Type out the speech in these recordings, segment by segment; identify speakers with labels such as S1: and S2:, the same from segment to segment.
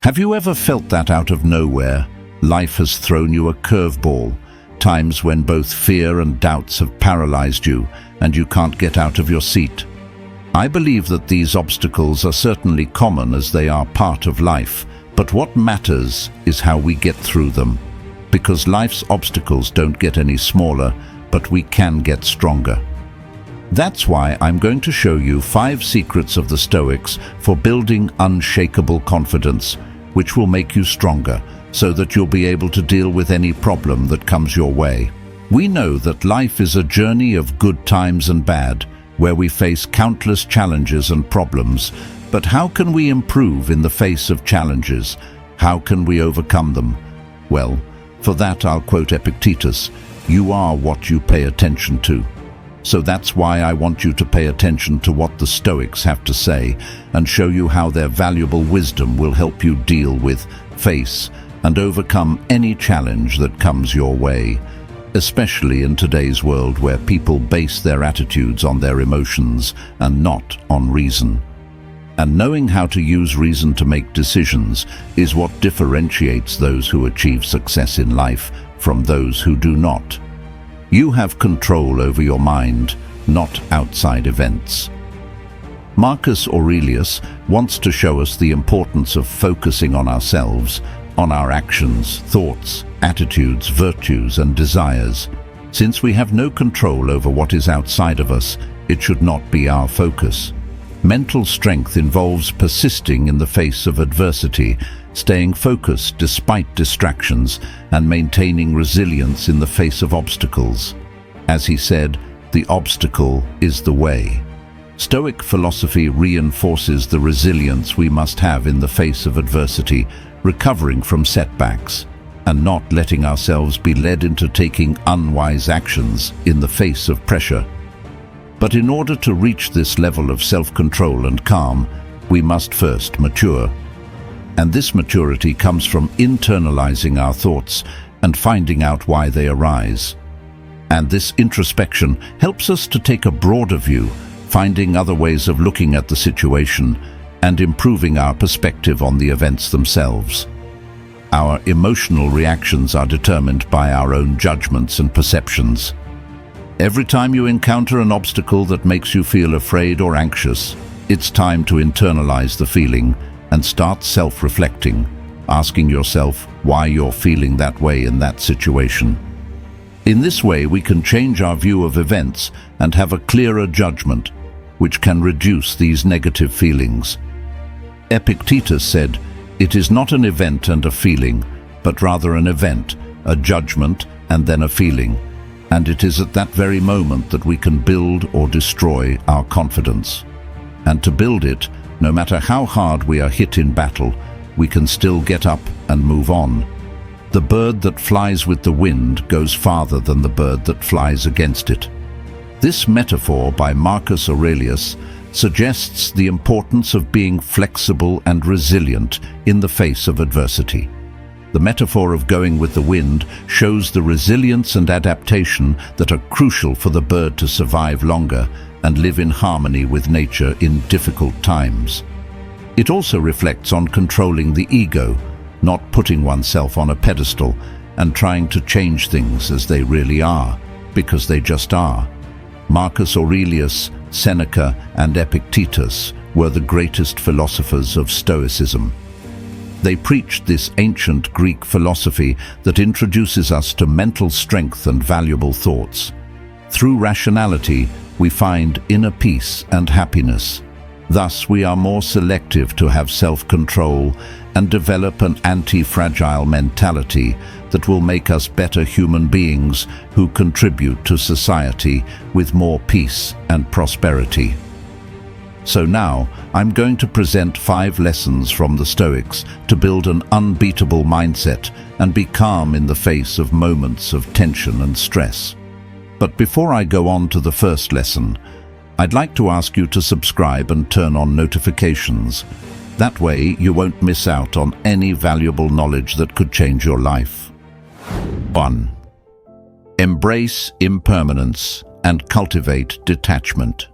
S1: Have you ever felt that out of nowhere, life has thrown you a curveball, times when both fear and doubts have paralyzed you and you can't get out of your seat? I believe that these obstacles are certainly common as they are part of life, but what matters is how we get through them. Because life's obstacles don't get any smaller, but we can get stronger. That's why I'm going to show you 5 secrets of the Stoics for building unshakable confidence, which will make you stronger, so that you'll be able to deal with any problem that comes your way. We know that life is a journey of good times and bad, where we face countless challenges and problems. But how can we improve in the face of challenges? How can we overcome them? Well, for that I'll quote Epictetus, "You are what you pay attention to." So that's why I want you to pay attention to what the Stoics have to say and show you how their valuable wisdom will help you deal with, face, and overcome any challenge that comes your way, especially in today's world where people base their attitudes on their emotions and not on reason. And knowing how to use reason to make decisions is what differentiates those who achieve success in life from those who do not. You have control over your mind, not outside events. Marcus Aurelius wants to show us the importance of focusing on ourselves, on our actions, thoughts, attitudes, virtues, and desires. Since we have no control over what is outside of us, it should not be our focus. Mental strength involves persisting in the face of adversity, staying focused despite distractions, and maintaining resilience in the face of obstacles. As he said, the obstacle is the way. Stoic philosophy reinforces the resilience we must have in the face of adversity, recovering from setbacks, and not letting ourselves be led into taking unwise actions in the face of pressure. But in order to reach this level of self-control and calm, we must first mature. And this maturity comes from internalizing our thoughts and finding out why they arise. And this introspection helps us to take a broader view, finding other ways of looking at the situation and improving our perspective on the events themselves. Our emotional reactions are determined by our own judgments and perceptions. Every time you encounter an obstacle that makes you feel afraid or anxious, it's time to internalize the feeling and start self-reflecting, asking yourself why you're feeling that way in that situation. In this way, we can change our view of events and have a clearer judgment, which can reduce these negative feelings. Epictetus said, "It is not an event and a feeling, but rather an event, a judgment, and then a feeling. And it is at that very moment that we can build or destroy our confidence. And to build it, no matter how hard we are hit in battle, we can still get up and move on. The bird that flies with the wind goes farther than the bird that flies against it." This metaphor by Marcus Aurelius suggests the importance of being flexible and resilient in the face of adversity. The metaphor of going with the wind shows the resilience and adaptation that are crucial for the bird to survive longer and live in harmony with nature in difficult times. It also reflects on controlling the ego, not putting oneself on a pedestal and trying to change things as they really are, because they just are. Marcus Aurelius, Seneca, and Epictetus were the greatest philosophers of Stoicism. They preached this ancient Greek philosophy that introduces us to mental strength and valuable thoughts. Through rationality, we find inner peace and happiness. Thus, we are more selective to have self-control and develop an anti-fragile mentality that will make us better human beings who contribute to society with more peace and prosperity. So now, I'm going to present 5 lessons from the Stoics to build an unbeatable mindset and be calm in the face of moments of tension and stress. But before I go on to the first lesson, I'd like to ask you to subscribe and turn on notifications. That way, you won't miss out on any valuable knowledge that could change your life. 1. Embrace impermanence and cultivate detachment.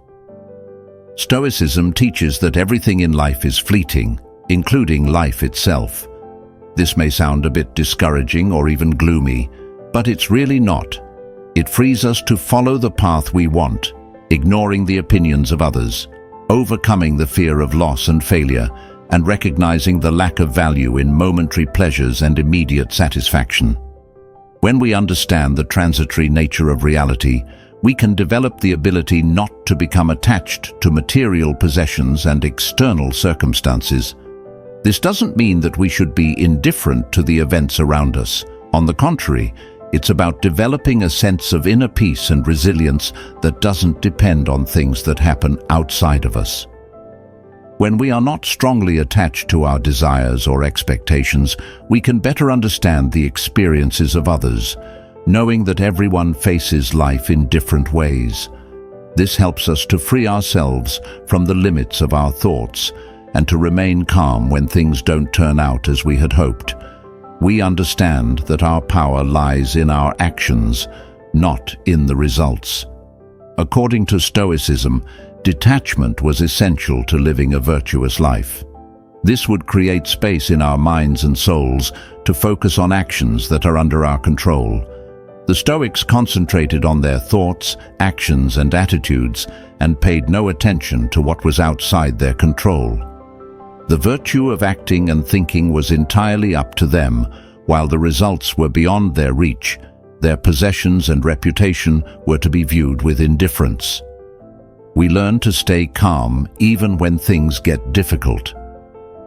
S1: Stoicism teaches that everything in life is fleeting, including life itself. This may sound a bit discouraging or even gloomy, but it's really not. It frees us to follow the path we want, ignoring the opinions of others, overcoming the fear of loss and failure, and recognizing the lack of value in momentary pleasures and immediate satisfaction. When we understand the transitory nature of reality, we can develop the ability not to become attached to material possessions and external circumstances. This doesn't mean that we should be indifferent to the events around us. On the contrary, it's about developing a sense of inner peace and resilience that doesn't depend on things that happen outside of us. When we are not strongly attached to our desires or expectations, we can better understand the experiences of others, knowing that everyone faces life in different ways. This helps us to free ourselves from the limits of our thoughts and to remain calm when things don't turn out as we had hoped. We understand that our power lies in our actions, not in the results. According to Stoicism, detachment was essential to living a virtuous life. This would create space in our minds and souls to focus on actions that are under our control. The Stoics concentrated on their thoughts, actions, and attitudes and paid no attention to what was outside their control. The virtue of acting and thinking was entirely up to them, while the results were beyond their reach. Their possessions and reputation were to be viewed with indifference. We learn to stay calm even when things get difficult.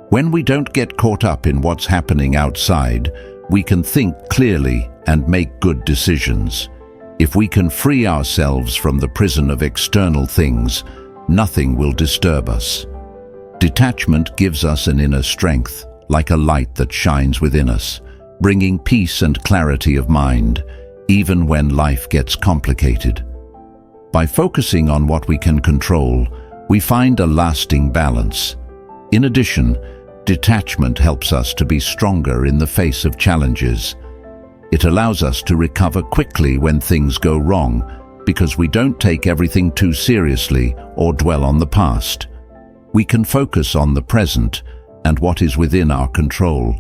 S1: When we don't get caught up in what's happening outside, we can think clearly and make good decisions. If we can free ourselves from the prison of external things, nothing will disturb us. Detachment gives us an inner strength, like a light that shines within us, bringing peace and clarity of mind, even when life gets complicated. By focusing on what we can control, we find a lasting balance. In addition, detachment helps us to be stronger in the face of challenges. It allows us to recover quickly when things go wrong, because we don't take everything too seriously or dwell on the past. We can focus on the present and what is within our control.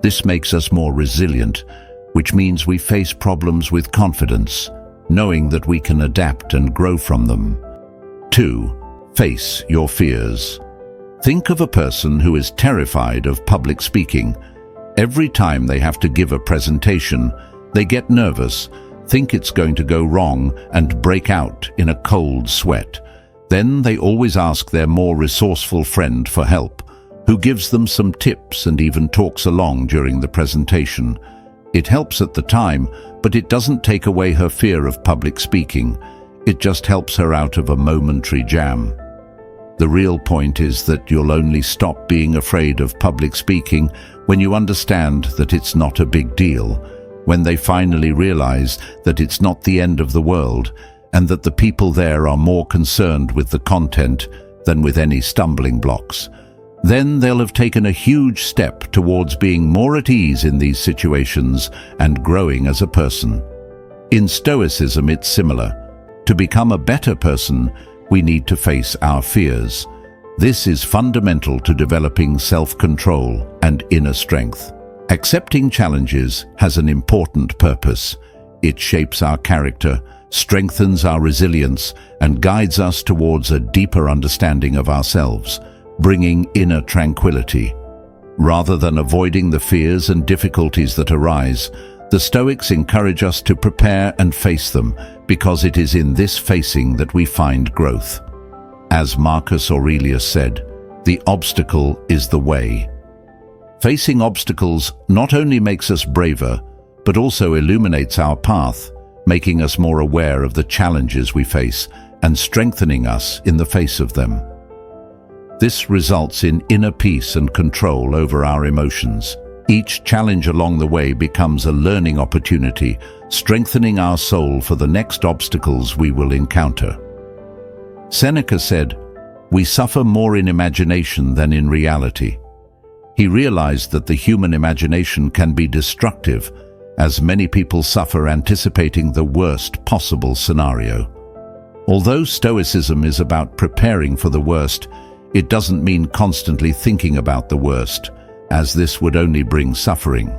S1: This makes us more resilient, which means we face problems with confidence, knowing that we can adapt and grow from them. 2. Face your fears. Think of a person who is terrified of public speaking. Every time they have to give a presentation, they get nervous, think it's going to go wrong, and break out in a cold sweat. Then they always ask their more resourceful friend for help, who gives them some tips and even talks along during the presentation. It helps at the time, but it doesn't take away her fear of public speaking. It just helps her out of a momentary jam. The real point is that you'll only stop being afraid of public speaking when you understand that it's not a big deal, when they finally realize that it's not the end of the world and that the people there are more concerned with the content than with any stumbling blocks. Then they'll have taken a huge step towards being more at ease in these situations and growing as a person. In Stoicism, it's similar. To become a better person, we need to face our fears. This is fundamental to developing self-control and inner strength. Accepting challenges has an important purpose. It shapes our character, strengthens our resilience, and guides us towards a deeper understanding of ourselves, bringing inner tranquility. Rather than avoiding the fears and difficulties that arise, the Stoics encourage us to prepare and face them, because it is in this facing that we find growth. As Marcus Aurelius said, "The obstacle is the way." Facing obstacles not only makes us braver, but also illuminates our path, making us more aware of the challenges we face and strengthening us in the face of them. This results in inner peace and control over our emotions. Each challenge along the way becomes a learning opportunity, strengthening our soul for the next obstacles we will encounter. Seneca said, "We suffer more in imagination than in reality." He realized that the human imagination can be destructive, as many people suffer anticipating the worst possible scenario. Although Stoicism is about preparing for the worst, It doesn't mean constantly thinking about the worst, as this would only bring suffering.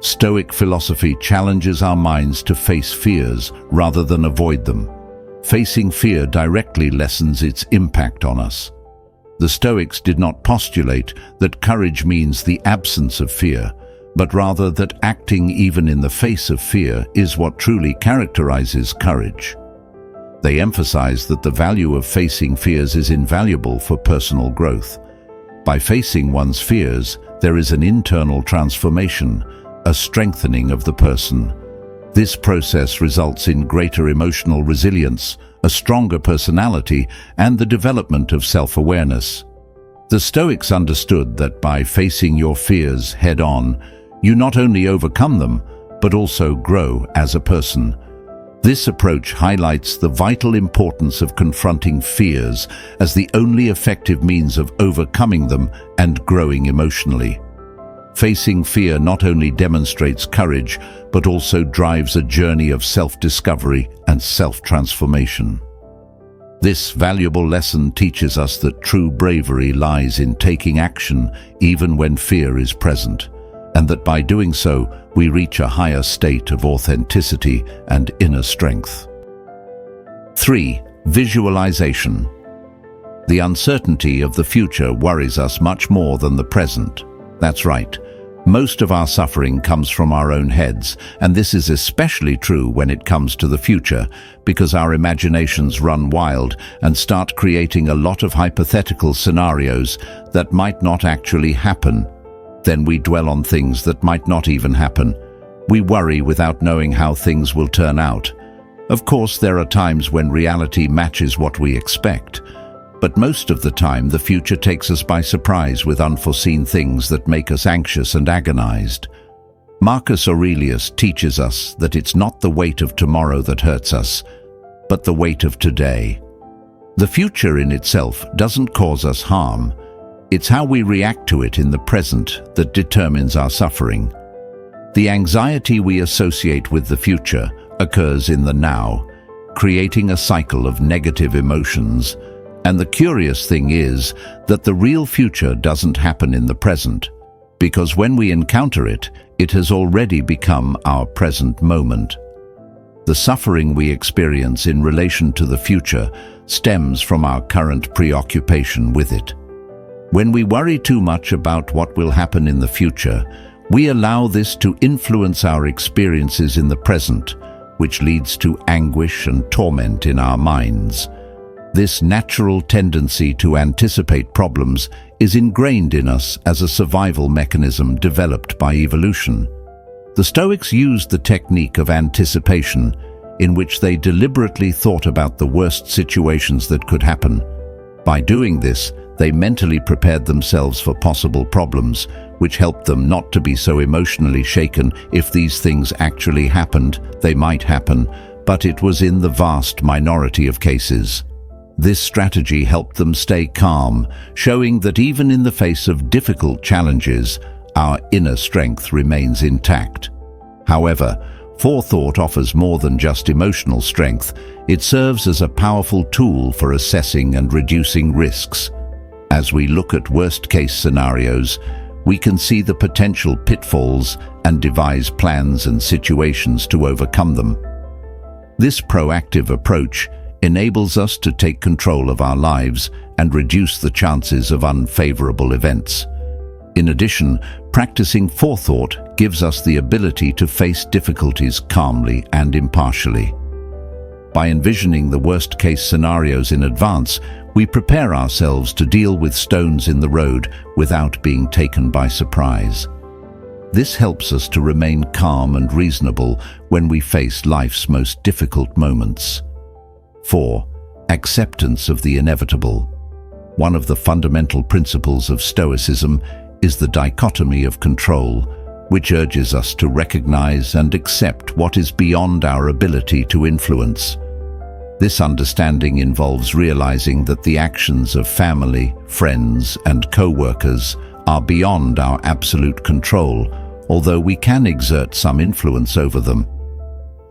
S1: Stoic philosophy challenges our minds to face fears rather than avoid them. Facing fear directly lessens its impact on us. The Stoics did not postulate that courage means the absence of fear, but rather that acting even in the face of fear is what truly characterizes courage. They emphasize that the value of facing fears is invaluable for personal growth. By facing one's fears, there is an internal transformation, a strengthening of the person. This process results in greater emotional resilience, a stronger personality, and the development of self-awareness. The Stoics understood that by facing your fears head-on, you not only overcome them, but also grow as a person. This approach highlights the vital importance of confronting fears as the only effective means of overcoming them and growing emotionally. Facing fear not only demonstrates courage, but also drives a journey of self-discovery and self-transformation. This valuable lesson teaches us that true bravery lies in taking action even when fear is present, and that by doing so, we reach a higher state of authenticity and inner strength. 3. Visualization. The uncertainty of the future worries us much more than the present. That's right. Most of our suffering comes from our own heads, and this is especially true when it comes to the future, because our imaginations run wild and start creating a lot of hypothetical scenarios that might not actually happen. Then we dwell on things that might not even happen. We worry without knowing how things will turn out. Of course, there are times when reality matches what we expect, but most of the time the future takes us by surprise with unforeseen things that make us anxious and agonized. Marcus Aurelius teaches us that it's not the weight of tomorrow that hurts us, but the weight of today. The future in itself doesn't cause us harm. It's how we react to it in the present that determines our suffering. The anxiety we associate with the future occurs in the now, creating a cycle of negative emotions. And the curious thing is that the real future doesn't happen in the present, because when we encounter it, it has already become our present moment. The suffering we experience in relation to the future stems from our current preoccupation with it. When we worry too much about what will happen in the future, we allow this to influence our experiences in the present, which leads to anguish and torment in our minds. This natural tendency to anticipate problems is ingrained in us as a survival mechanism developed by evolution. The Stoics used the technique of anticipation, in which they deliberately thought about the worst situations that could happen. By doing this, they mentally prepared themselves for possible problems, which helped them not to be so emotionally shaken. If these things actually happened, they might happen, but it was in the vast minority of cases. This strategy helped them stay calm, showing that even in the face of difficult challenges, our inner strength remains intact. However, forethought offers more than just emotional strength. It serves as a powerful tool for assessing and reducing risks. As we look at worst-case scenarios, we can see the potential pitfalls and devise plans and situations to overcome them. This proactive approach enables us to take control of our lives and reduce the chances of unfavorable events. In addition, practicing forethought gives us the ability to face difficulties calmly and impartially. By envisioning the worst-case scenarios in advance, we prepare ourselves to deal with stones in the road without being taken by surprise. This helps us to remain calm and reasonable when we face life's most difficult moments. 4. Acceptance of the inevitable. One of the fundamental principles of Stoicism is the dichotomy of control, which urges us to recognize and accept what is beyond our ability to influence. This understanding involves realizing that the actions of family, friends, and co-workers are beyond our absolute control, although we can exert some influence over them.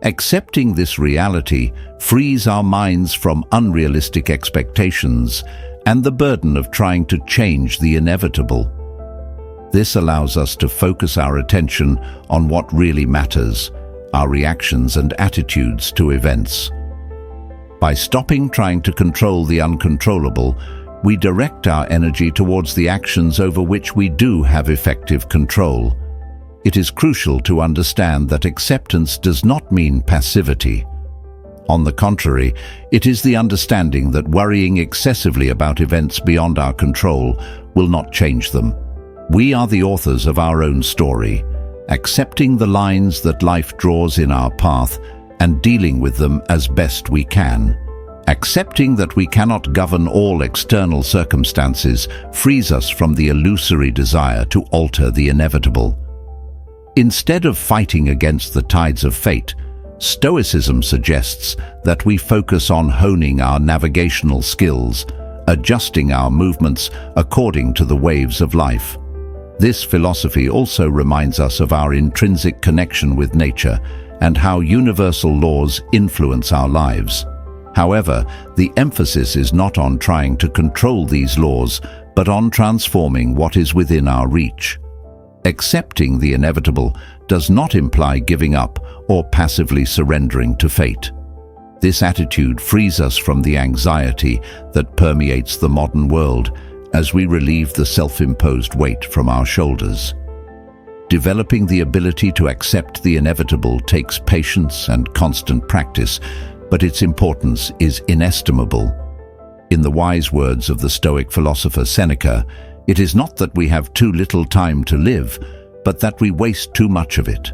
S1: Accepting this reality frees our minds from unrealistic expectations and the burden of trying to change the inevitable. This allows us to focus our attention on what really matters, our reactions and attitudes to events. By stopping trying to control the uncontrollable, we direct our energy towards the actions over which we do have effective control. It is crucial to understand that acceptance does not mean passivity. On the contrary, it is the understanding that worrying excessively about events beyond our control will not change them. We are the authors of our own story, accepting the lines that life draws in our path and dealing with them as best we can. Accepting that we cannot govern all external circumstances frees us from the illusory desire to alter the inevitable. Instead of fighting against the tides of fate, Stoicism suggests that we focus on honing our navigational skills, adjusting our movements according to the waves of life. This philosophy also reminds us of our intrinsic connection with nature and how universal laws influence our lives. However, the emphasis is not on trying to control these laws, but on transforming what is within our reach. Accepting the inevitable does not imply giving up or passively surrendering to fate. This attitude frees us from the anxiety that permeates the modern world as we relieve the self-imposed weight from our shoulders. Developing the ability to accept the inevitable takes patience and constant practice, but its importance is inestimable. In the wise words of the Stoic philosopher Seneca, it is not that we have too little time to live, but that we waste too much of it.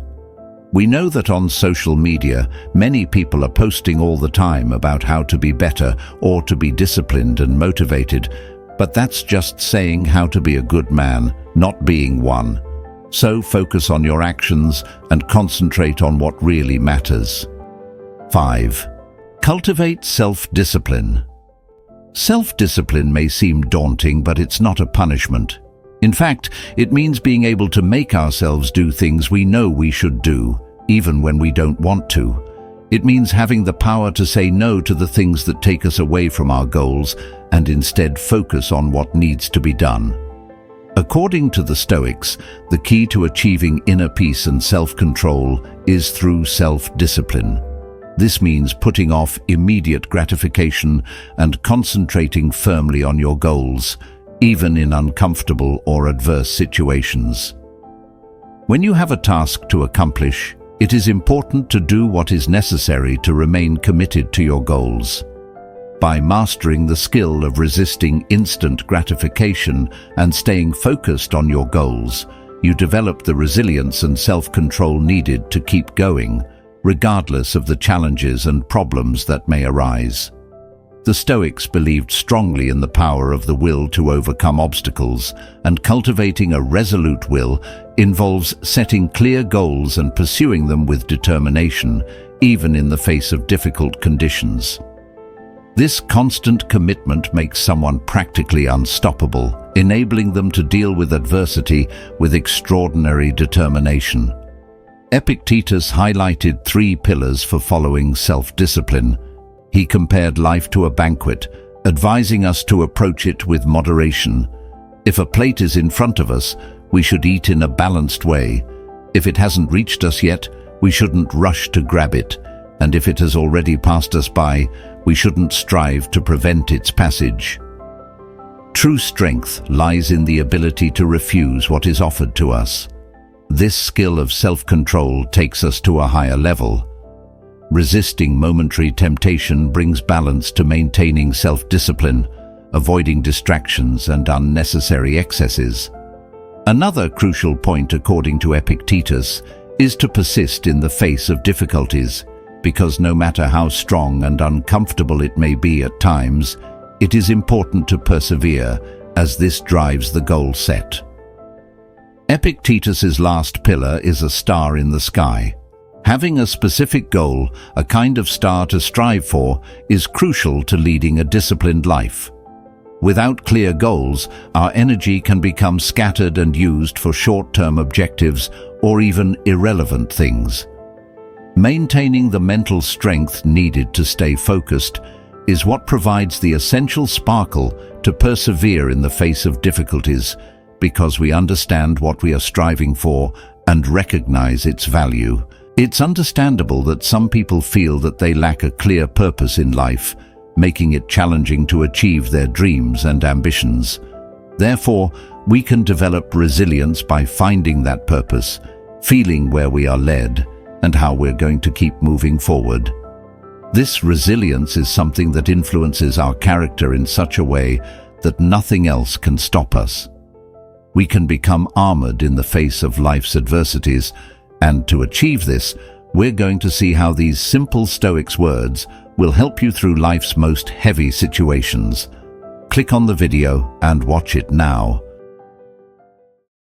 S1: We know that on social media, many people are posting all the time about how to be better or to be disciplined and motivated, but that's just saying how to be a good man, not being one. So focus on your actions and concentrate on what really matters. 5. Cultivate self-discipline. Self-discipline may seem daunting, but it's not a punishment. In fact, it means being able to make ourselves do things we know we should do, even when we don't want to. It means having the power to say no to the things that take us away from our goals and instead focus on what needs to be done. According to the Stoics, the key to achieving inner peace and self-control is through self-discipline. This means putting off immediate gratification and concentrating firmly on your goals, even in uncomfortable or adverse situations. When you have a task to accomplish, it is important to do what is necessary to remain committed to your goals. By mastering the skill of resisting instant gratification and staying focused on your goals, you develop the resilience and self-control needed to keep going, regardless of the challenges and problems that may arise. The Stoics believed strongly in the power of the will to overcome obstacles, and cultivating a resolute will involves setting clear goals and pursuing them with determination, even in the face of difficult conditions. This constant commitment makes someone practically unstoppable, enabling them to deal with adversity with extraordinary determination. Epictetus highlighted 3 pillars for following self-discipline. He compared life to a banquet, advising us to approach it with moderation. If a plate is in front of us, we should eat in a balanced way. If it hasn't reached us yet, we shouldn't rush to grab it. And if it has already passed us by, we shouldn't strive to prevent its passage. True strength lies in the ability to refuse what is offered to us. This skill of self-control takes us to a higher level. Resisting momentary temptation brings balance to maintaining self-discipline, avoiding distractions and unnecessary excesses. Another crucial point, according to Epictetus, is to persist in the face of difficulties, because no matter how strong and uncomfortable it may be at times, it is important to persevere, as this drives the goal set. Epictetus's last pillar is a star in the sky. Having a specific goal, a kind of star to strive for, is crucial to leading a disciplined life. Without clear goals, our energy can become scattered and used for short-term objectives or even irrelevant things. Maintaining the mental strength needed to stay focused is what provides the essential sparkle to persevere in the face of difficulties, because we understand what we are striving for and recognize its value. It's understandable that some people feel that they lack a clear purpose in life, making it challenging to achieve their dreams and ambitions. Therefore, we can develop resilience by finding that purpose, feeling where we are led, and how we're going to keep moving forward. This resilience is something that influences our character in such a way that nothing else can stop us. We can become armored in the face of life's adversities, and to achieve this, we're going to see how these simple Stoics words will help you through life's most heavy situations. Click on the video and watch it now.